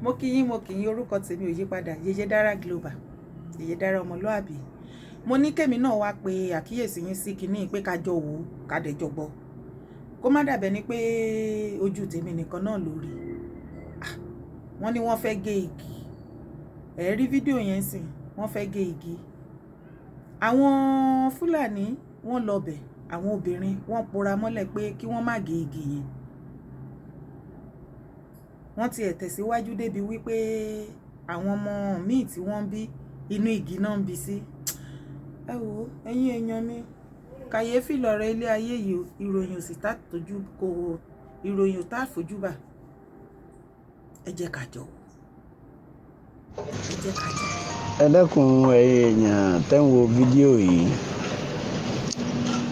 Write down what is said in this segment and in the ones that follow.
Mo kí yín orúkọ tèmi ò yí padà Yèyé Dára Global Yèyé Dára ọmọlúàbí. Mo ní kèmi náà wá pé àkíyèsí yín sí kinní pé ká jọ wò ká dẹ̀ jọ gbọ́. Kó má dàbẹ́ ni pé ojú tèmi nìkan náà lórí. Wọ́n ní wọ́n fẹ́ gé igi. Ẹ rí fídíò yẹn sìn, wọ́n fẹ́ gé igi. Àwọn Fúlàní wọ́n lọ bẹ̀, àwọn obìnrin wọ́n pora mọ́lẹ̀ pé kí wọ́n má gé igi yẹn. Wọ́n ti tẹ̀síwájú débi wípé àwọn ọmọ míì tí wọ́n bí inú igi náà ń bí sí. Ẹ wò ẹ̀yin èèyàn mi, kàyéfì lọ̀rọ̀ ilé ayé yìí o, ìròyìn ò sì tá tójú kò ìròyìn ò tá fojú bà. Ẹ jẹ́ ká jọ. Ẹ jẹ́ ká jọ. Ẹ dákun ẹ̀yin èèyàn tẹ́ ń wo fídíò yìí.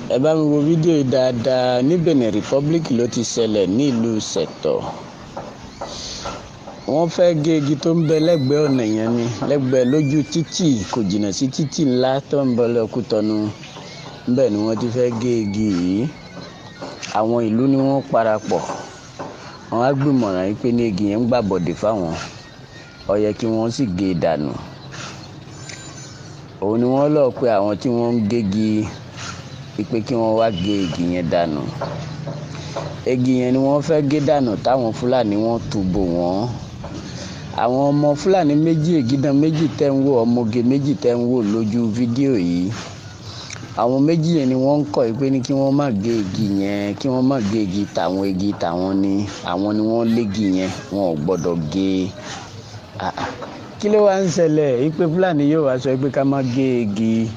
Ẹ bá mi wo fídíò yìí dáadáa. Ní Benin Republic ló ti ṣẹlẹ̀ ní ìlú Sẹ̀tọ̀. Wọ́n fẹ́ gé igi tó ń bẹ lẹ́gbẹ̀ẹ́ ọ̀nà yẹn ni, lẹ́gbẹ̀ẹ́ lójú títì, kò jìnnà sí títì ńlá tó ń bọ̀ lọ́kùtọ́nu. Bẹ́ẹ̀ ni wọ́n ti fẹ́ gé igi yìí. Àwọn ìlú ni wọ́n parapọ̀. Wọ́n á gbìmọ̀ràn yìí pé ní igi yẹn ń gbàbọ̀dè fáwọn. Ó yẹ kí wọ́n sì gé e dànù. Òun ni wọ́n lọ pé àwọn tí wọ́n ń gégi pé kí wọ́n wá gé igi yẹn dànù. Igi yẹn ni wọ́n fẹ́ gé dànù táwọn Fúlàní wọ́n túbò wọ́n. Àwọn ọmọ Fúlàní méjì ègídán méjì tẹ́ ń wò, ọmọge méjì tẹ́ ń wò lójú fídíò yìí. Àwọn méjì yẹn ni wọ́n ń kọ̀ pé ní kí wọ́n má gé igi yẹn, kí wọ́n má gé igi tàwọn ni. Àwọn ni wọ́n légi yẹn, wọn ò gbọ́dọ̀ gé. Kí ló wá ń ṣẹlẹ̀? Pé Fúlàní yóò wá sọ pé ká má gé igi.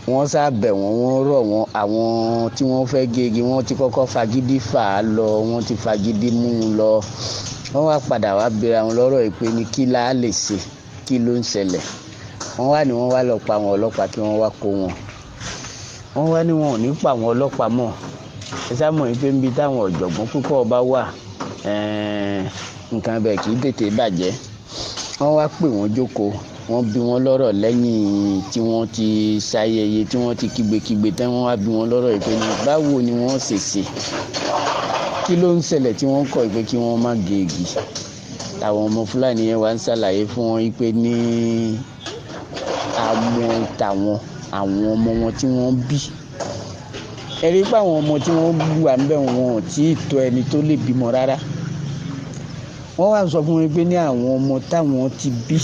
Wọ́n sábẹ̀ wọ́n rọ̀ wọ́n. Àwọn tí wọ́n fẹ́ gé igi wọ́n ti kọ́kọ́ fagídí fà á lọ, wọ́n ti fagídí mú un lọ. Wọ́n wá padà wá bèèrè àwọn lọ́rọ̀ pé ní kí la lè ṣe, kí ló ń ṣẹlẹ̀. Wọ́n wá lọ pa àwọn ọlọ́pàá kí wọ́n wá kó wọn. Wọ́n wá ní wọn ò ní pa àwọn ọlọ́pàá mọ́. Ẹ sá mọ̀ pé níbi táwọn ọ̀jọ̀gbọ́n púpọ̀ bá wà, nǹkan bẹ́ẹ̀ kì í tètè bàjẹ́. Wọ́n wá pè wọ́n jókòó. Wọ́n bi wọ́n lọ́rọ̀ lẹ́yìn tí wọ́n ti ṣayẹyẹ, tí wọ́n ti kígbe tán. Wọ́n wá bi wọ́n lọ́rọ̀ pé ní báwo ni wọ́n ṣe ṣe. Kí ló ń ṣẹlẹ̀ tí wọ́n kọ̀ pé kí wọ́n má gé igi. Àwọn ọmọ Fúlàní yẹn wá ń ṣàlàyé fún wọn pé ní àwọn ọmọ wọn tí wọ́n bí. Ẹ rí pé àwọn ọmọ tí wọ́n bí wà ń bẹ̀ wọn ò tí ì tó ẹni tó lè bímọ rárá. Wọ́n wá sọ fún wọn pé ní àwọn ọmọ táwọn ti bí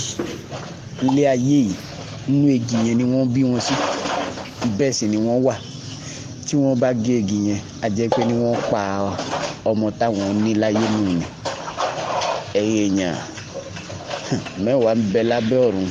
ilé ayé yìí inú igi yẹn ni wọ́n bí wọn sí. Bẹ́ẹ̀ sì ni wọ́n wà. Tí wọ́n bá gé igi yẹn, a jẹ́ pé ní wọ́n pa ọmọ táwọn ní láyé nù ni. Ẹ̀yin èèyàn, mẹ́wàá ń bẹ lábẹ́ ọ̀run.